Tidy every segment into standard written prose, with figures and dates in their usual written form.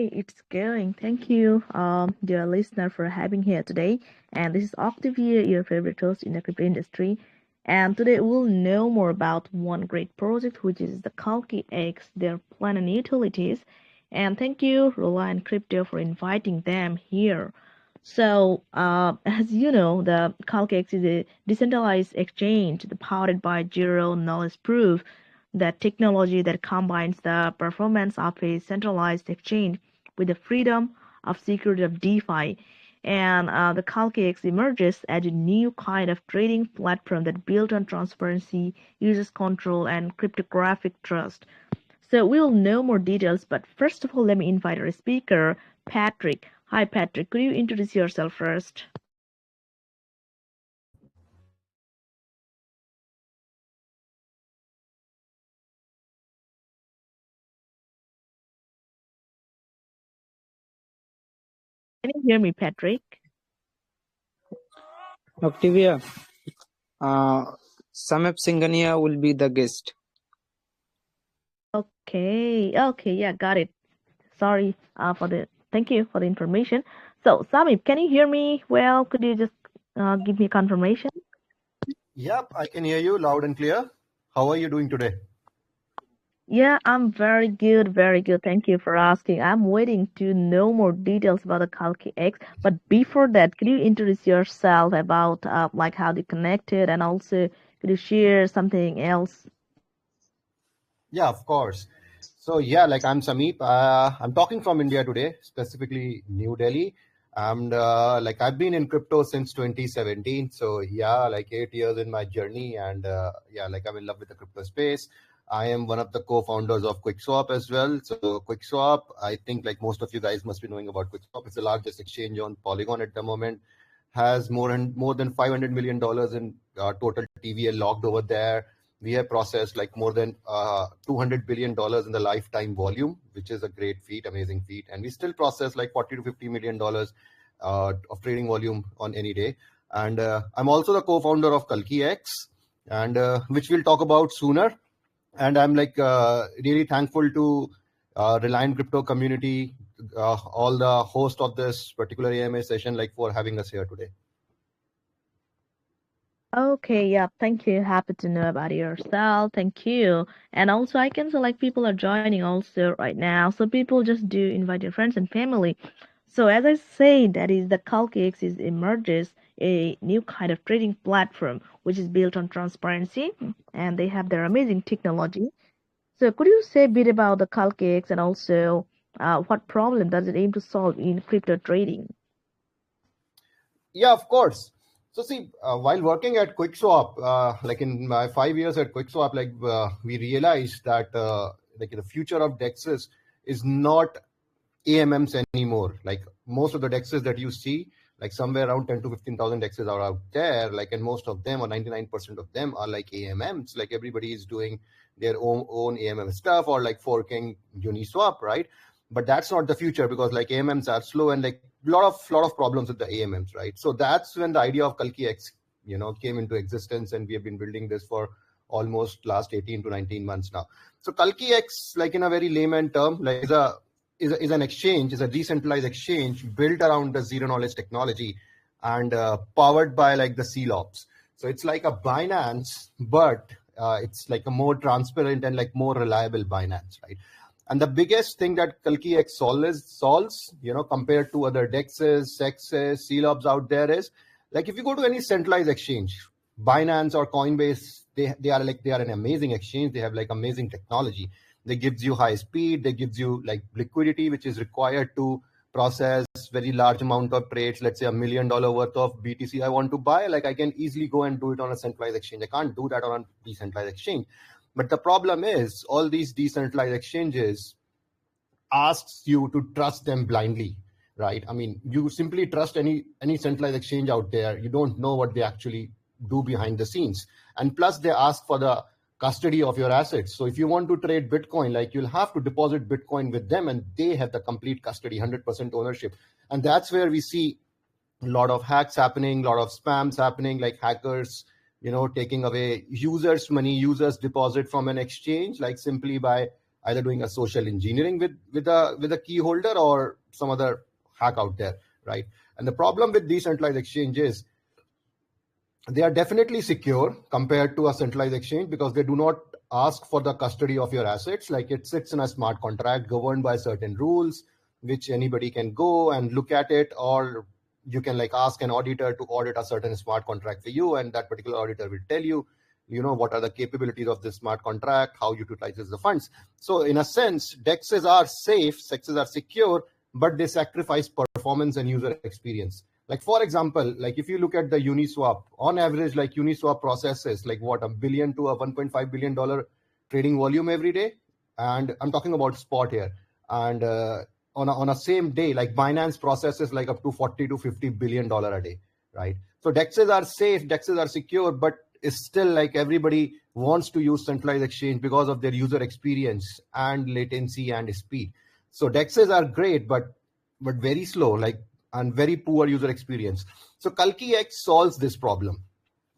Hey, it's going. Thank you, dear listener, for having here today. And this is Octavia, your favorite host in the crypto industry. And today we'll know more about one great project, which is the KalqiX, their plan and utilities. And thank you, Reliant Crypto, for inviting them here. So, as you know, the KalqiX is a decentralized exchange powered by zero knowledge proof, that technology that combines the performance of a centralized exchange with the freedom of security of DeFi. And the KalqiX emerges as a new kind of trading platform that built on transparency, users control, and cryptographic trust. So we'll know more details, but first of all, let me invite our speaker, Patrick. Hi, Patrick. Could you introduce yourself first? Can you hear me, Patrick? Octavia, Sameep Singhania will be the guest. Okay, yeah, got it. Sorry thank you for the information. So, Samip, can you hear me well? Could you just give me confirmation? Yep, I can hear you loud and clear. How are you doing today? Yeah, I'm very good, very good. Thank you for asking. I'm waiting to know more details about the Kalki X. But before that, could you introduce yourself about like how they connected, and also could you share something else? Yeah, of course. So yeah, like I'm Sameep. I'm talking from India today, specifically New Delhi. And like I've been in crypto since 2017. So yeah, like 8 years in my journey, and yeah, like I'm in love with the crypto space. I am one of the co-founders of QuickSwap as well. So QuickSwap, I think like most of you guys must be knowing about QuickSwap. It's the largest exchange on Polygon at the moment. Has more than $500 million in total TVL logged over there. We have processed like more than $200 billion in the lifetime volume, which is a great feat, amazing feat. And we still process like $40 to $50 million of trading volume on any day. And I'm also the co-founder of KalqiX, and which we'll talk about sooner. And I'm like really thankful to Reliant Crypto community, all the host of this particular AMA session, like for having us here today. Okay, yeah, thank you. Happy to know about yourself. Thank you. And also, I can select people are joining also right now. So people just do invite your friends and family. So as I say, that is the KalqiX is emerges a new kind of trading platform which is built on transparency, and they have their amazing technology. So could you say a bit about the KalqiX, and also what problem does it aim to solve in crypto trading? Yeah, of course. So see, while working at QuickSwap, like in my 5 years at QuickSwap, like we realized that like the future of DEXs is not AMMs anymore. Like most of the DEXs that you see, like somewhere around 10 to 15,000 DEXs are out there. Like, and most of them, or 99% of them, are like AMMs. Like everybody is doing their own AMM stuff, or like forking Uniswap, right? But that's not the future, because like AMMs are slow, and like lot of problems with the AMMs, right? So that's when the idea of KalqiX, came into existence, and we have been building this for almost last 18 to 19 months now. So KalqiX, like in a very layman term, like is an exchange, is a decentralized exchange built around the zero knowledge technology, and powered by like the CLOPs. So it's like a Binance, but it's like a more transparent and like more reliable Binance, right? And the biggest thing that KalqiX solves, compared to other DEXs, SEXs, CLOBs out there is, like if you go to any centralized exchange, Binance or Coinbase, they are an amazing exchange. They have like amazing technology. They gives you high speed. They gives you like liquidity, which is required to process very large amount of trades. Let's say $1 million worth of BTC I want to buy. Like I can easily go and do it on a centralized exchange. I can't do that on a decentralized exchange. But the problem is all these decentralized exchanges asks you to trust them blindly, right? I mean, you simply trust any centralized exchange out there. You don't know what they actually do behind the scenes. And plus they ask for the custody of your assets. So if you want to trade Bitcoin, like you'll have to deposit Bitcoin with them, and they have the complete custody, 100% ownership. And that's where we see a lot of hacks happening, a lot of spams happening, like hackers, taking away users' money, users' deposit from an exchange, like simply by either doing a social engineering with a key holder or some other hack out there, right? And the problem with decentralized exchanges, they are definitely secure compared to a centralized exchange because they do not ask for the custody of your assets. Like it sits in a smart contract governed by certain rules, which anybody can go and look at it, or you can like ask an auditor to audit a certain smart contract for you, and that particular auditor will tell you, what are the capabilities of this smart contract, how it utilizes the funds. So in a sense, DEXs are safe, DEXs are secure, but they sacrifice performance and user experience. Like for example, like if you look at the Uniswap, on average, like Uniswap processes like what, $1 billion to a $1.5 billion trading volume every day, and I'm talking about spot here. And on a same day, like Binance processes like up to $40 to $50 billion a day, right? So DEXs are safe, DEXs are secure, but it's still like everybody wants to use centralized exchange because of their user experience and latency and speed. So DEXs are great, but very slow, like, and very poor user experience. So KalqiX solves this problem,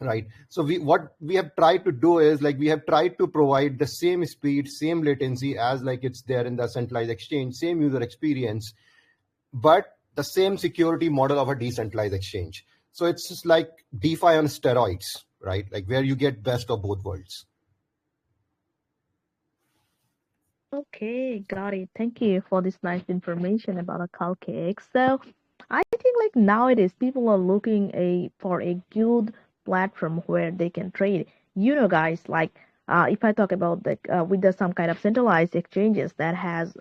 right? So what we have tried to do is like we have tried to provide the same speed, same latency as like it's there in the centralized exchange, same user experience, but the same security model of a decentralized exchange. So it's just like DeFi on steroids, right? Like where you get best of both worlds. Okay, got it. Thank you for this nice information about a KalqiX. So I think like nowadays people are looking for a good platform where they can trade. Guys, like if I talk about with some kind of centralized exchanges that have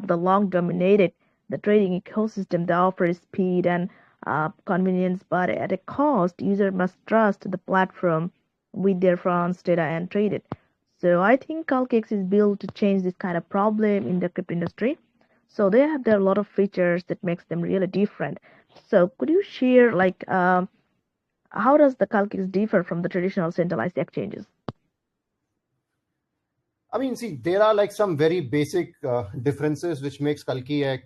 the long dominated the trading ecosystem that offers speed and convenience, but at a cost, user must trust the platform with their funds, data, and trade it. So I think KalqiX is built to change this kind of problem in the crypto industry. So there are a lot of features that makes them really different. So could you share how does the KalqiX differ from the traditional centralized exchanges? I mean, see, there are like some very basic differences which makes KalqiX,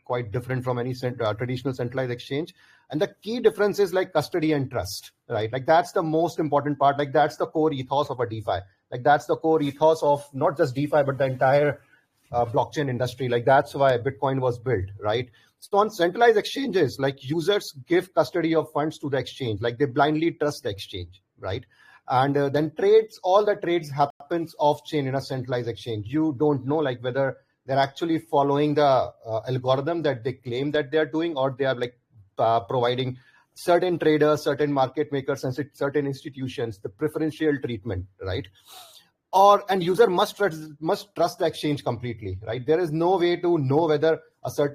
quite different from any traditional centralized exchange. And the key difference is like custody and trust, right? Like that's the most important part. Like that's the core ethos of a DeFi. Like that's the core ethos of not just DeFi, but the entire blockchain industry. Like that's why Bitcoin was built, right? So on centralized exchanges, like users give custody of funds to the exchange, like they blindly trust the exchange, right? And then all the trades happens off chain in a centralized exchange. You don't know like whether they're actually following the algorithm that they claim that they're doing, or they are like providing certain traders, certain market makers, and certain institutions the preferential treatment, right? And user must trust the exchange completely, right? There is no way to know whether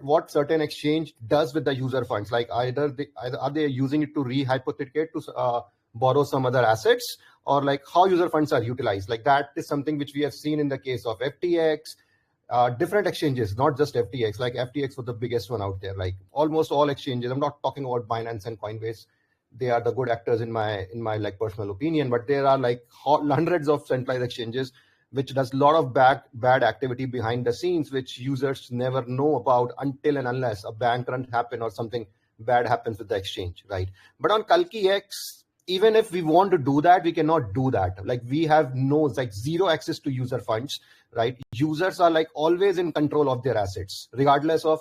what certain exchange does with the user funds. Like either are they using it to rehypothecate to borrow some other assets, or like how user funds are utilized. Like that is something which we have seen in the case of FTX, different exchanges, not just FTX. Like FTX was the biggest one out there. Like almost all exchanges. I'm not talking about Binance and Coinbase. They are the good actors in my like personal opinion, but there are like hundreds of centralized exchanges which does a lot of bad activity behind the scenes, which users never know about until and unless a bank run happen or something bad happens with the exchange, right? But on KalqiX, even if we want to do that, we cannot do that. Like we have zero access to user funds, right? Users are like always in control of their assets, regardless of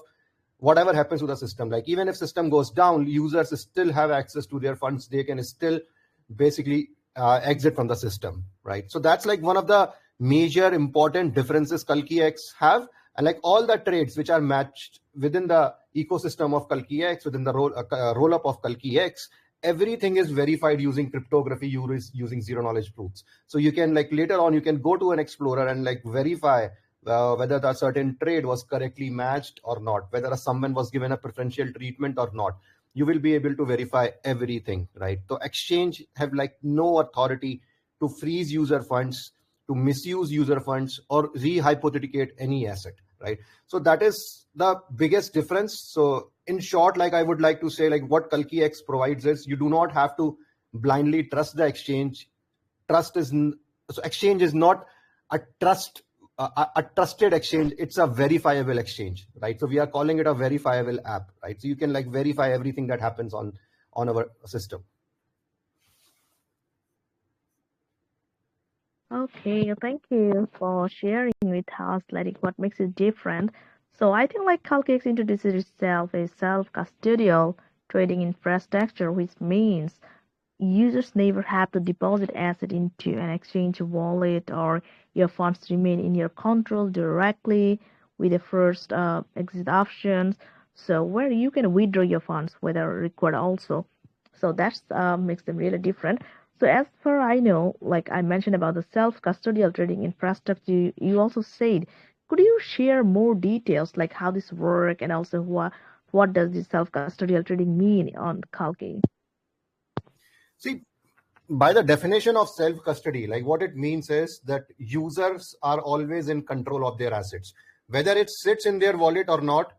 whatever happens to the system. Like even if system goes down, users still have access to their funds. They can still basically exit from the system, right? So that's like one of the major important differences KalqiX have. And like all the trades which are matched within the ecosystem of KalqiX, within the roll up of KalqiX, everything is verified using cryptography, using zero knowledge proofs. So you can like later on, you can go to an explorer and like verify whether the certain trade was correctly matched or not, whether someone was given a preferential treatment or not. You will be able to verify everything, right? So exchange have like no authority to freeze user funds, to misuse user funds, or rehypothecate any asset, right? So that is the biggest difference. So in short, like I would like to say, like what KalqiX provides is you do not have to blindly trust the exchange. Exchange is not a trusted exchange. It's a verifiable exchange, right? So we are calling it a verifiable app, right? So you can like verify everything that happens on our system. Okay, thank you for sharing with us like what makes it different. So I think like KalqiX introduces itself as self-custodial trading infrastructure, which means users never have to deposit asset into an exchange wallet or your funds remain in your control directly with the first exit options. So where you can withdraw your funds whether required also. So that's makes them really different. So as far I know, like I mentioned about the self-custodial trading infrastructure, you also said, could you share more details like how this work and also what does this self-custodial trading mean on Kalki? See, by the definition of self custody, like what it means is that users are always in control of their assets, whether it sits in their wallet or not,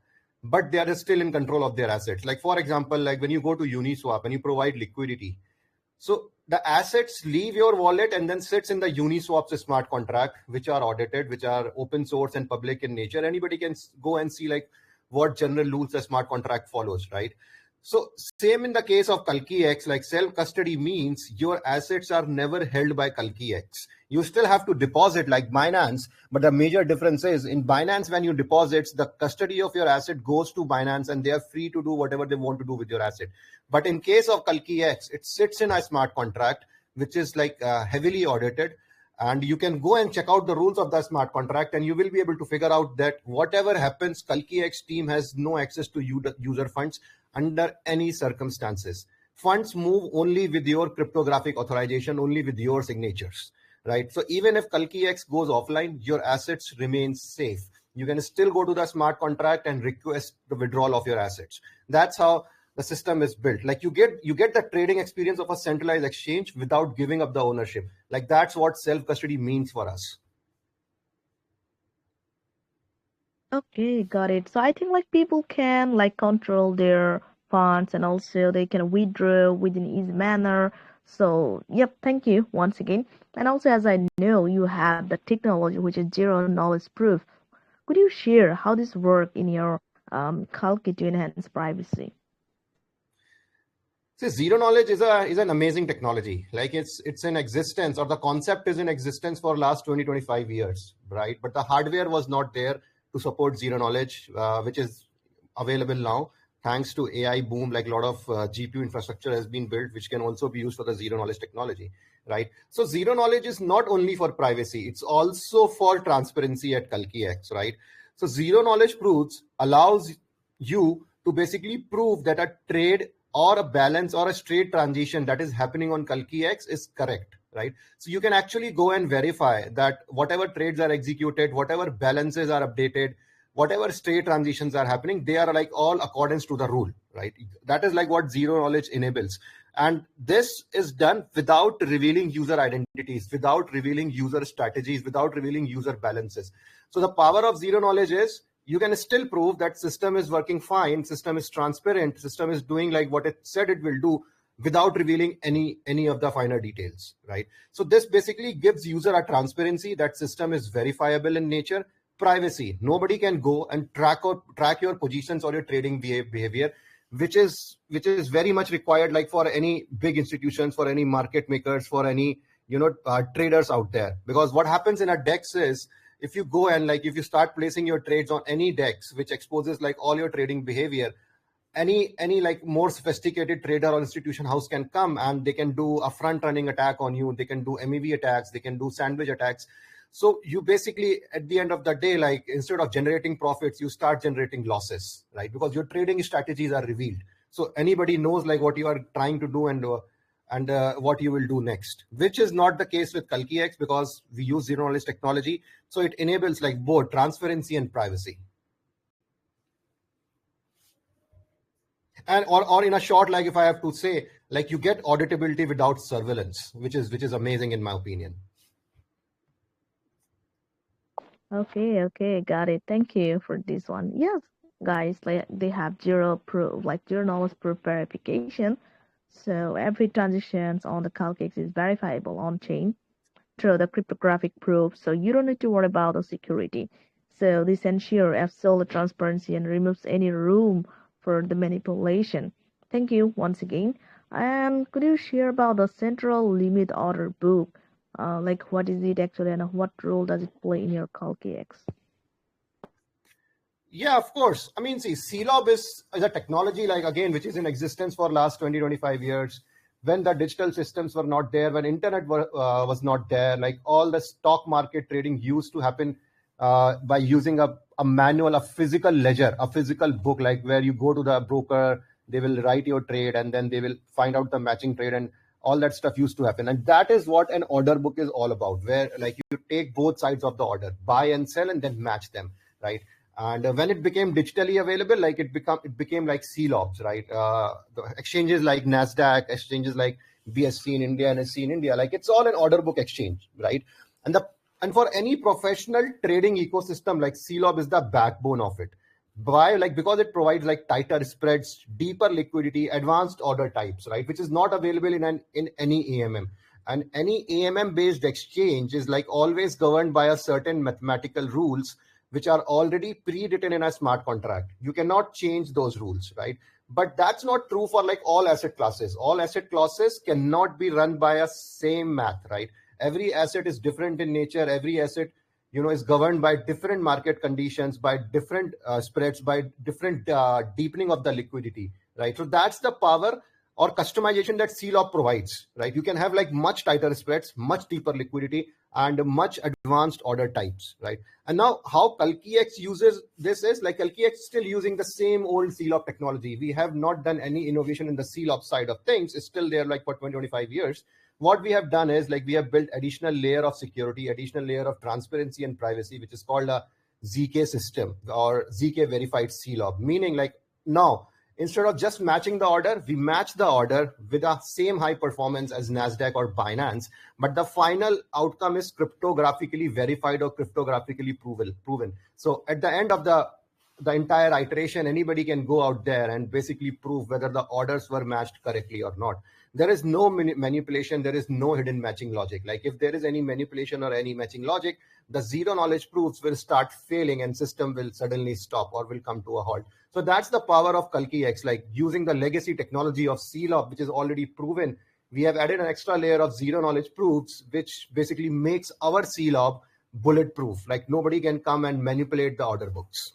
but they are still in control of their assets. Like, for example, like when you go to Uniswap and you provide liquidity, so the assets leave your wallet and then sits in the Uniswap's smart contract, which are audited, which are open source and public in nature. Anybody can go and see like what general rules the smart contract follows, right? So same in the case of KalqiX, like self-custody means your assets are never held by KalqiX. You still have to deposit like Binance, but the major difference is in Binance, when you deposit, the custody of your asset goes to Binance and they are free to do whatever they want to do with your asset. But in case of KalqiX, it sits in a smart contract, which is like heavily audited. And you can go and check out the rules of the smart contract and you will be able to figure out that whatever happens, KalqiX team has no access to user funds under any circumstances. Funds move only with your cryptographic authorization, only with your signatures, right? So even if KalqiX goes offline, your assets remain safe. You can still go to the smart contract and request the withdrawal of your assets. That's how the system is built. Like you get the trading experience of a centralized exchange without giving up the ownership. Like that's what self custody means for us. Okay, got it. So I think like people can like control their funds and also they can withdraw within easy manner. So yep, thank you once again. And also as I know you have the technology which is zero knowledge proof. Could you share how this work in your Kalki to enhance privacy? See, zero knowledge is an amazing technology. Like it's in existence, or the concept is in existence for last 20-25 years, right? But the hardware was not there to support zero knowledge, which is available now thanks to AI boom. Like a lot of GPU infrastructure has been built, which can also be used for the zero knowledge technology, right? So zero knowledge is not only for privacy; it's also for transparency at KalqiX, right? So zero knowledge proofs allows you to basically prove that a trade or a balance or a straight transition that is happening on KalqiX is correct, right? So you can actually go and verify that whatever trades are executed, whatever balances are updated, whatever straight transitions are happening, they are like all accordance to the rule, right? That is like what zero knowledge enables. And this is done without revealing user identities, without revealing user strategies, without revealing user balances. So the power of zero knowledge is you can still prove that system is working fine, system is transparent, system is doing like what it said it will do without revealing any of the finer details, right? So this basically gives user a transparency that system is verifiable in nature. Privacy, nobody can go and track your positions or your trading behavior, which is very much required, like for any big institutions, for any market makers, for any traders out there. Because what happens in a DEX is, if you go and like if you start placing your trades on any DEX which exposes like all your trading behavior, any like more sophisticated trader or institution house can come and they can do a front running attack on you, they can do MEV attacks, they can do sandwich attacks. So you basically at the end of the day, like instead of generating profits, you start generating losses, right? Because your trading strategies are revealed, so anybody knows like what you are trying to do and what you will do next, which is not the case with KalqiX because we use zero knowledge technology. So it enables like both transparency and privacy. And or in a short, like if I have to say, like you get auditability without surveillance, which is amazing in my opinion. Okay, got it. Thank you for this one. Yes, guys, like they have zero proof, like zero knowledge proof verification. So every transaction on the KalqiX is verifiable on chain through the cryptographic proof. So you don't need to worry about the security. So this ensures absolute transparency and removes any room for the manipulation. Thank you once again. And could you share about the central limit order book? Like what is it actually and what role does it play in your KalqiX? Yeah, of course. I mean, see, CLOB is a technology, like, again, which is in existence for last 20, 25 years. When the digital systems were not there, when internet was not there, like all the stock market trading used to happen by using a manual, a physical ledger, a physical book, like where you go to the broker, they will write your trade, and then they will find out the matching trade, and all that stuff used to happen. And that is what an order book is all about, where like you take both sides of the order, buy and sell, and then match them, right? And when it became digitally available, like it became like CLOBs, right? The exchanges like Nasdaq, exchanges like BSC in India and SC in India, like it's all an order book exchange, right? And the and for any professional trading ecosystem, like CLOB is the backbone of it. Why? Like because it provides like tighter spreads, deeper liquidity, advanced order types, right? Which is not available in any AMM. And any AMM based exchange is like always governed by a certain mathematical rules which are already pre-written in a smart contract. You cannot change those rules, right? But that's not true for like all asset classes. All asset classes cannot be run by a same math, right? Every asset is different in nature. Every asset, is governed by different market conditions, by different spreads, by different deepening of the liquidity, right? So that's the power or customization that CLOB provides, right? You can have like much tighter spreads, much deeper liquidity, and much advanced order types, right? And now how KalqiX uses this is like KalqiX is still using the same old CLOB technology. We have not done any innovation in the CLOB side of things. It's still there like for 20, 25 years. What we have done is like we have built additional layer of security, additional layer of transparency and privacy, which is called a ZK system or ZK verified CLOB, meaning like now instead of just matching the order, we match the order with the same high performance as Nasdaq or Binance, but the final outcome is cryptographically verified or cryptographically proven. So at the end of the entire iteration, anybody can go out there and basically prove whether the orders were matched correctly or not. There is no manipulation. There is no hidden matching logic. Like if there is any manipulation or any matching logic, the zero knowledge proofs will start failing and system will suddenly stop or will come to a halt. So that's the power of KalqiX, like using the legacy technology of CLOB, which is already proven. We have added an extra layer of zero knowledge proofs, which basically makes our CLOB bulletproof. Like nobody can come and manipulate the order books.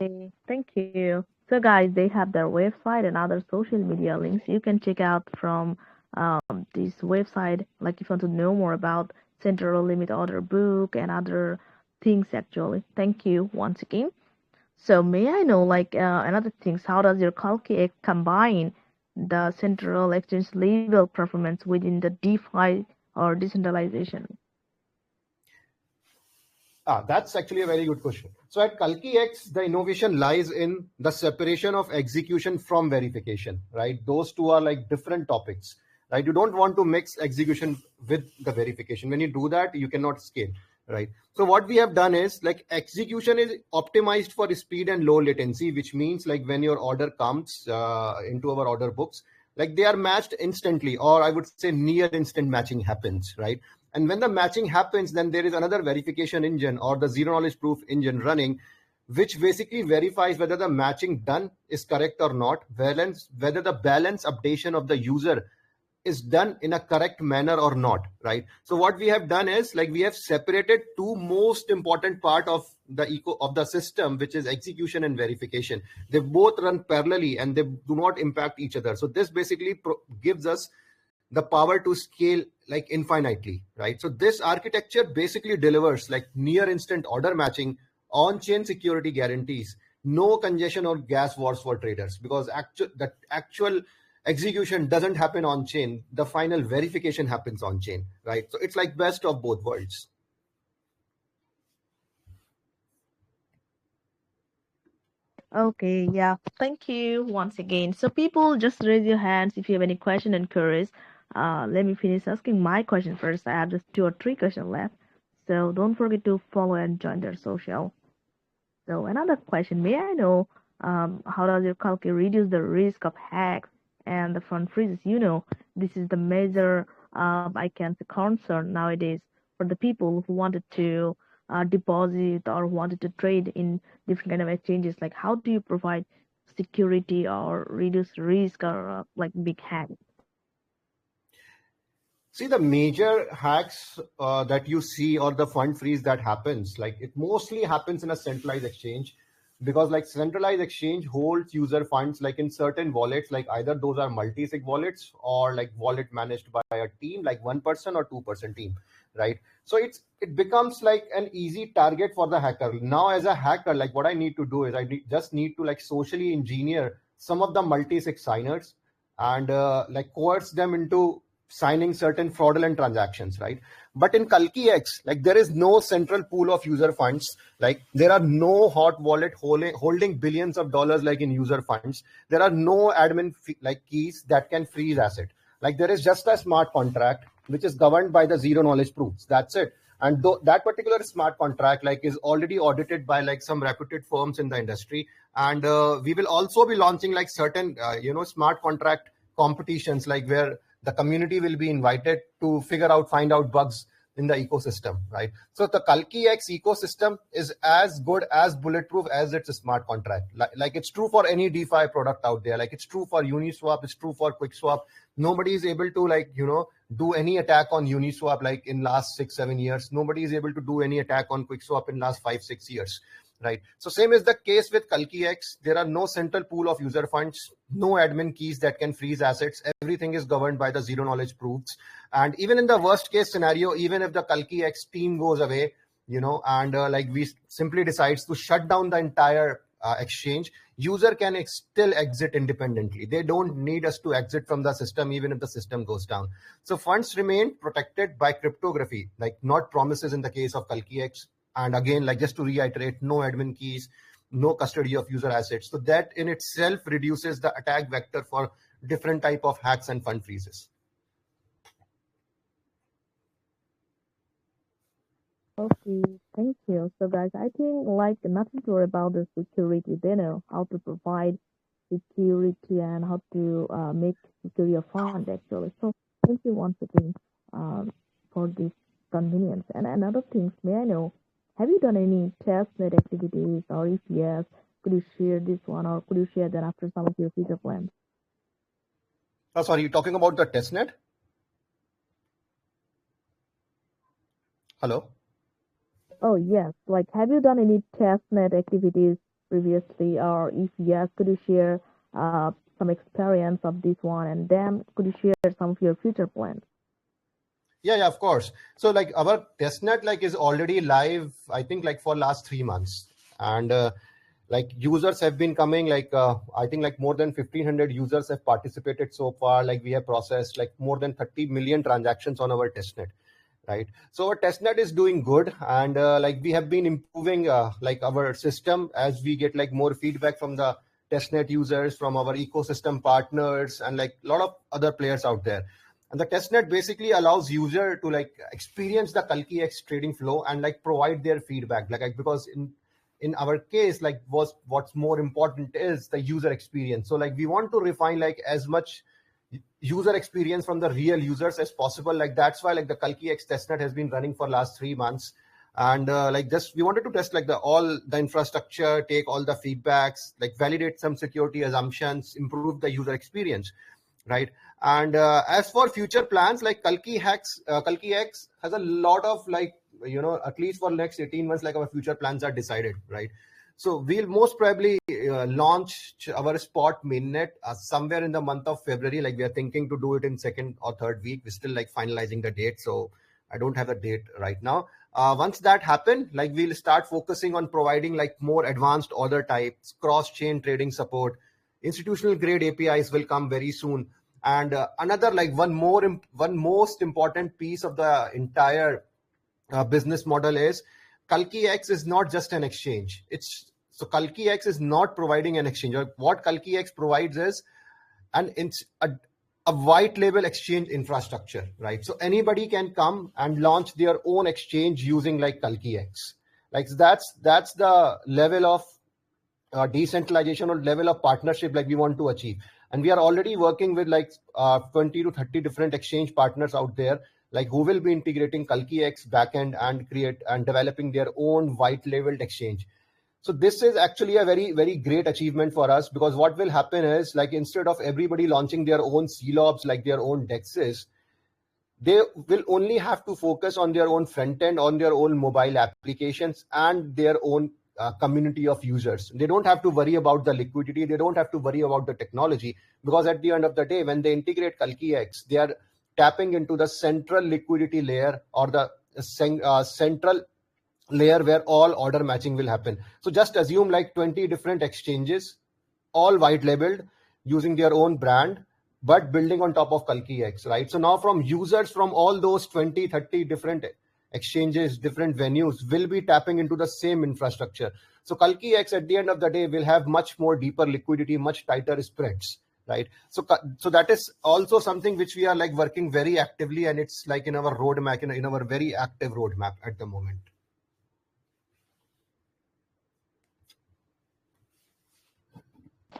Okay, thank you. So, guys, they have their website and other social media links you can check out from this website. Like, if you want to know more about Central Limit Order Book and other things, actually. Thank you once again. So, may I know, like, another things, how does your Calculate combine the central exchange level performance within the DeFi or decentralization? That's actually a very good question. So at KalqiX, the innovation lies in the separation of execution from verification, right? Those two are like different topics, right? You don't want to mix execution with the verification. When you do that, you cannot scale, right? So what we have done is like execution is optimized for speed and low latency, which means like when your order comes into our order books, like they are matched instantly, or I would say near instant matching happens, right? And when the matching happens, then there is another verification engine or the zero knowledge proof engine running, which basically verifies whether the matching done is correct or not, whether the balance updation of the user is done in a correct manner or not, right? So what we have done is like we have separated two most important part of the system, which is execution and verification. They both run parallelly and they do not impact each other. So this basically gives us the power to scale like infinitely, right? So this architecture basically delivers like near instant order matching, on-chain security guarantees, no congestion or gas wars for traders, because the actual execution doesn't happen on chain. The final verification happens on chain, right? So it's like best of both worlds. Okay, yeah. Thank you once again. So people just raise your hands if you have any question and queries. Let me finish asking my question first. I have just two or three questions left. So don't forget to follow and join their social. So another question, may I know how does your calculate reduce the risk of hacks and the fund freezes? This is the major, I can say, concern nowadays for the people who wanted to deposit or wanted to trade in different kind of exchanges. Like, how do you provide security or reduce risk or like big hack? See, the major hacks that you see or the fund freeze that happens, like it mostly happens in a centralized exchange, because like centralized exchange holds user funds like in certain wallets, like either those are multi-sig wallets or like wallet managed by a team, like 1% or 2% team, right? So it becomes like an easy target for the hacker. Now, as a hacker, like what I need to do is just need to like socially engineer some of the multi-sig signers and like coerce them into signing certain fraudulent transactions, right? But in KalqiX, like there is no central pool of user funds. Like there are no hot wallet holding billions of dollars like in user funds. There are no admin like keys that can freeze asset. Like there is just a smart contract which is governed by the zero knowledge proofs. That's it. And that particular smart contract like is already audited by like some reputed firms in the industry. And we will also be launching like certain smart contract competitions, like where the community will be invited to find out bugs in the ecosystem, right? So the KalqiX ecosystem is as good, as bulletproof as its smart contract. Like it's true for any DeFi product out there. Like it's true for Uniswap, it's true for QuickSwap. Nobody is able to do any attack on Uniswap like in last 6-7 years. Nobody is able to do any attack on QuickSwap in last 5-6 years. Right. So same is the case with KalqiX. There are no central pool of user funds, no admin keys that can freeze assets. Everything is governed by the zero knowledge proofs. And even in the worst case scenario, even if the KalqiX team goes away, and we simply decides to shut down the entire exchange, user can still exit independently. They don't need us to exit from the system, even if the system goes down. So funds remain protected by cryptography, like not promises in the case of KalqiX. And again, like just to reiterate, no admin keys, no custody of user assets. So that in itself reduces the attack vector for different type of hacks and fund freezes. Okay, thank you. So guys, I think like nothing to worry about the security. They know how to provide security and how to make security a fund actually. So thank you once again for this convenience. And another things, may I know, have you done any testnet activities, or if yes, could you share this one, or could you share that after some of your future plans? Oh, sorry, you're talking about the testnet? Hello? Oh yes, like have you done any testnet activities previously, or if yes, could you share some experience of this one, and then could you share some of your future plans? Yeah, of course. So like our testnet like is already live, I think like for last 3 months. And like users have been coming, like I think like more than 1,500 users have participated so far. Like we have processed like more than 30 million transactions on our testnet, right? So our testnet is doing good, and like we have been improving like our system as we get like more feedback from the testnet users, from our ecosystem partners, and like a lot of other players out there. And the testnet basically allows user to like experience the KalqiX trading flow and like provide their feedback. Like because in our case, like what's more important is the user experience. So like we want to refine like as much user experience from the real users as possible. Like that's why like the KalqiX testnet has been running for last 3 months. And like just we wanted to test like all the infrastructure, take all the feedbacks, like validate some security assumptions, improve the user experience, right? And as for future plans, like KalqiX has a lot of like, at least for next 18 months, like our future plans are decided, right? So we'll most probably launch our spot mainnet somewhere in the month of February. Like we are thinking to do it in second or third week. We're still like finalizing the date, so I don't have the date right now. Once that happens, like we'll start focusing on providing like more advanced order types, cross-chain trading support, institutional grade APIs will come very soon. And another like one most important piece of the entire business model is KalqiX is not just an exchange. So KalqiX is not providing an exchange. What KalqiX provides is a white label exchange infrastructure, right? So anybody can come and launch their own exchange using like KalqiX. Like that's the level of decentralization or level of partnership like we want to achieve. And we are already working with like 20 to 30 different exchange partners out there, like who will be integrating KalqiX backend and developing their own white labeled exchange. So this is actually a very, very great achievement for us, because what will happen is, like, instead of everybody launching their own CLOBs, like their own DEXs, they will only have to focus on their own front end, on their own mobile applications, and their own community of users. They don't have to worry about the liquidity. They don't have to worry about the technology, because at the end of the day, when they integrate KalqiX, they are tapping into the central liquidity layer, or the central layer where all order matching will happen. So just assume like 20 different exchanges, all white labeled, using their own brand, but building on top of KalqiX, right? So now from users from all those 20, 30 different exchanges, different venues will be tapping into the same infrastructure. So KalqiX at the end of the day will have much more deeper liquidity, much tighter spreads, right? So that is also something which we are like working very actively, and it's like in our roadmap, in our very active roadmap at the moment.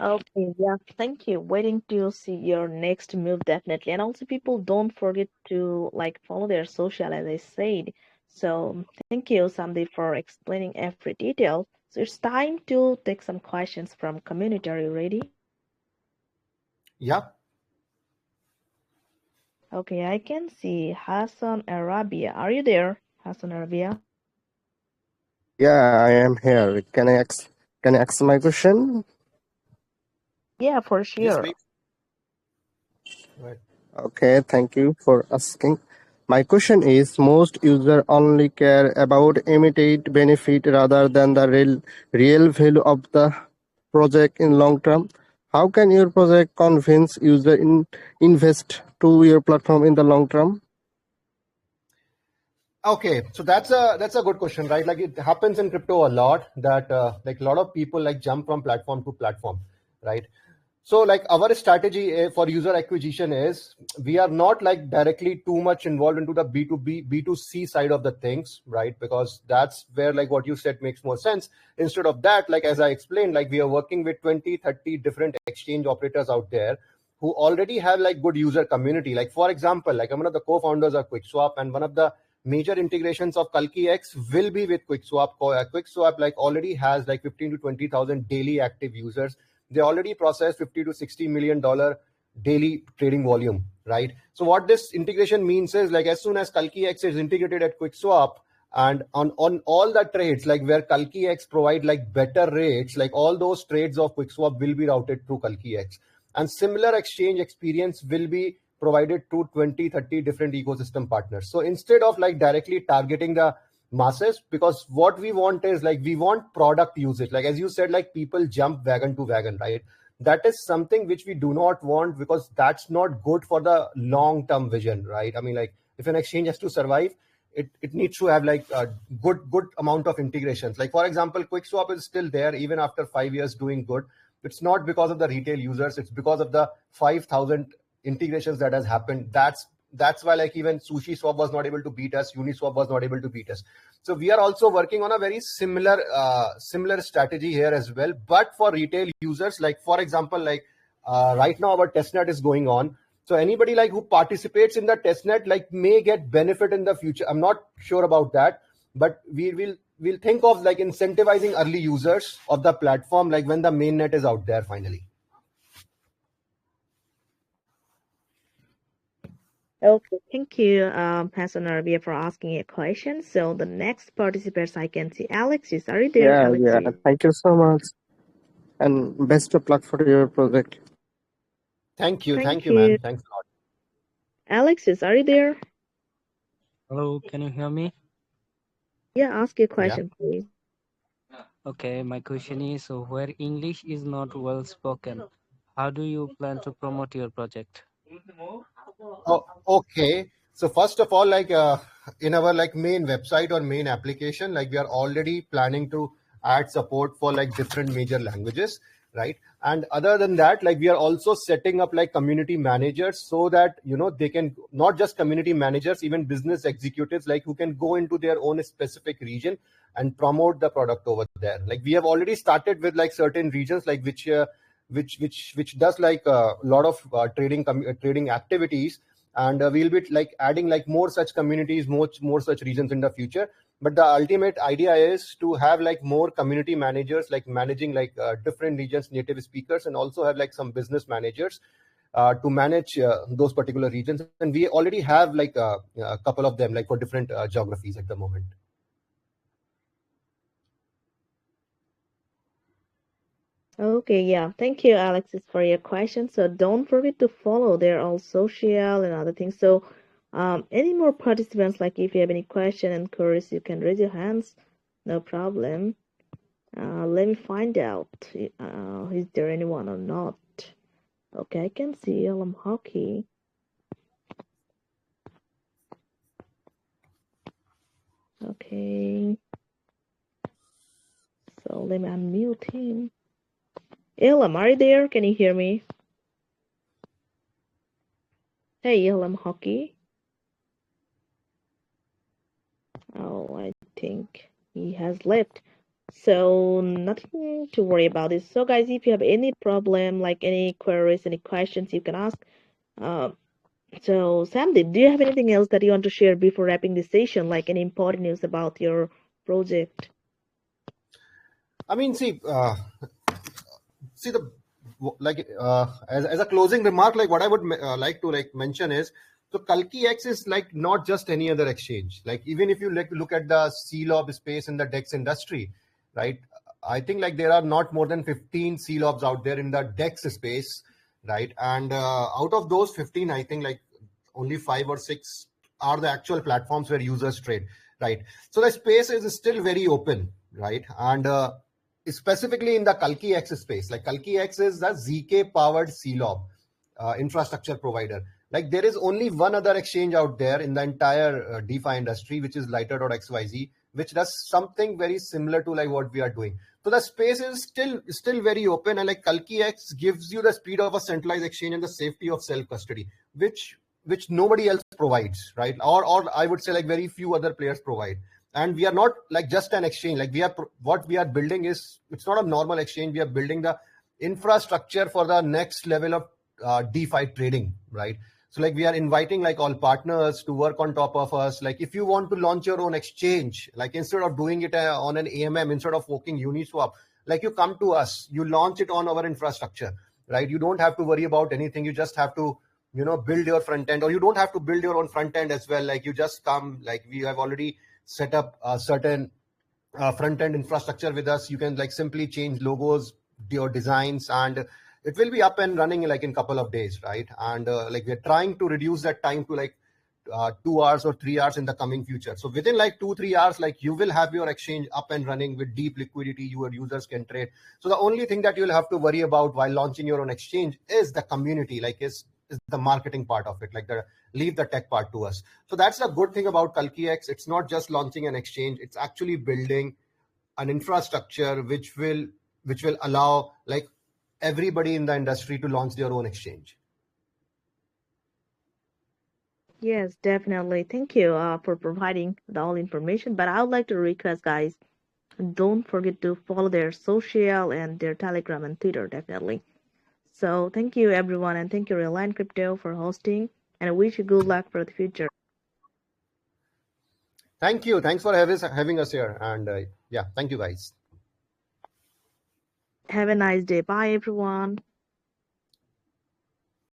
Okay, yeah, thank you. Waiting to see your next move, definitely. And also, people don't forget to like follow their social, as I said. So, thank you, Sandeep, for explaining every detail. So, it's time to take some questions from community. Are you ready? Yeah. Okay, I can see Hassan Arabia. Are you there, Hassan Arabia? Yeah, I am here. Can I ask my question? Yeah, for Yes, sure. please. Right. Okay, thank you for asking. My question is, most users only care about immediate benefit rather than the real value of the project in long term. How can your project convince user invest to your platform in the long term? Okay, so that's a good question, right? Like, it happens in crypto a lot that like a lot of people like jump from platform to platform, right? So like our strategy for user acquisition is, we are not like directly too much involved into the B2B, B2C side of the things, right? Because that's where like what you said makes more sense. Instead of that, like as I explained, like we are working with 20, 30 different exchange operators out there who already have like good user community. Like for example, like one of the co-founders of QuickSwap, and one of the major integrations of KalqiX will be with QuickSwap. QuickSwap like already has like 15 to 20,000 daily active users. They already process 50 to 60 million dollar daily trading volume, right? So what this integration means is, like, as soon as KalqiX is integrated at QuickSwap, and on all the trades like where KalqiX provide like better rates, like all those trades of QuickSwap will be routed through KalqiX, and similar exchange experience will be provided to 20, 30 different ecosystem partners. So instead of like directly targeting the masses, because what we want is like, we want product usage, like as you said, like people jump wagon to wagon, right? That is something which we do not want, because that's not good for the long term vision, right? I mean, like, if an exchange has to survive, it needs to have like a good amount of integrations. Like for example, QuickSwap is still there even after 5 years doing good. It's not because of the retail users, it's because of the 5,000 integrations that has happened. That's why like even Sushi Swap was not able to beat us, Uniswap was not able to beat us. So we are also working on a very similar strategy here as well, but for retail users. Like for example, like right now our testnet is going on. So anybody like who participates in the testnet like may get benefit in the future. I'm not sure about that, but we'll think of like incentivizing early users of the platform, like when the mainnet is out there finally. Okay, thank you, Hassan Arabia, for asking a question. So the next participants I can see Alexis. Are you there, Yeah. Alexis? Thank you so much, and best of luck for your project. Thank you, Thank man. you. Thanks a lot. Alexis, are you there? Hello, can you hear me? Yeah, ask your Yeah. question, please. Okay, my question is, so where English is not well spoken, how do you plan to promote your project? Oh, okay. So first of all, like in our like main website or main application, like we are already planning to add support for like different major languages, right? And other than that, like we are also setting up like community managers, so that they can, not just community managers, even business executives, like who can go into their own specific region and promote the product over there. Like we have already started with like certain regions, like which does like a lot of trading activities, and we'll be like adding like more such communities, more such regions in the future. but the ultimate idea is to have like more community managers, like managing like different regions, native speakers, and also have like some business managers to manage those particular regions. And we already have like a couple of them, like for different geographies at the moment. Okay, yeah. Thank you, Alexis, for your question. So don't forget to follow. They're all social and other things. So, any more participants, like if you have any question and queries, you can raise your hands. No problem. Let me find out. Is there anyone or not? Okay, I can see Elam Hockey. Okay. So let me unmute him. Elam, are you there? Can you hear me? Hey, Elam Hockey. Oh, I think he has left. So nothing to worry about this. So guys, if you have any problem, like any queries, any questions, you can ask. So Samdeep, do you have anything else that you want to share before wrapping this session, like any important news about your project? I mean, see the like as a closing remark, like what I would like to like mention is, so KalqiX is like not just any other exchange. Like even if you like look at the CLOB space in the DEX industry, right? I think like there are not more than 15 CLOBs out there in the DEX space, right? And out of those 15, I think like only 5 or 6 are the actual platforms where users trade, right? So the space is still very open, right? And specifically in the KalqiX space, like KalqiX is the ZK powered CLOB infrastructure provider. Like there is only one other exchange out there in the entire DeFi industry, which is Lighter.xyz, which does something very similar to like what we are doing. So the space is still very open, and like KalqiX gives you the speed of a centralized exchange and the safety of self-custody, which nobody else provides, right? Or I would say like very few other players provide. And we are not like just an exchange. Like what we are building is, it's not a normal exchange. We are building the infrastructure for the next level of DeFi trading, right? So like we are inviting like all partners to work on top of us. Like if you want to launch your own exchange, like instead of doing it on an AMM, instead of working Uniswap, like you come to us, you launch it on our infrastructure, right? You don't have to worry about anything. You just have to build your front end, or you don't have to build your own front end as well. Like you just come, like we have already set up a certain front end infrastructure with us. You can like simply change logos, your designs, and it will be up and running like in a couple of days, right? And like we're trying to reduce that time to like 2 hours or 3 hours in the coming future. So within like 2-3 hours, like you will have your exchange up and running with deep liquidity. Your users can trade. So the only thing that you'll have to worry about while launching your own exchange is the community, like is the marketing part of it, like leave the tech part to us. So that's the good thing about KalqiX. It's not just launching an exchange, it's actually building an infrastructure which will allow like everybody in the industry to launch their own exchange. Yes, definitely. Thank you for providing the all information. But I would like to request, guys, don't forget to follow their social and their Telegram and Twitter, definitely. So thank you, everyone, and thank you, Reliant Crypto, for hosting. And I wish you good luck for the future. Thank you. Thanks for having us here. And yeah, thank you, guys. Have a nice day. Bye, everyone.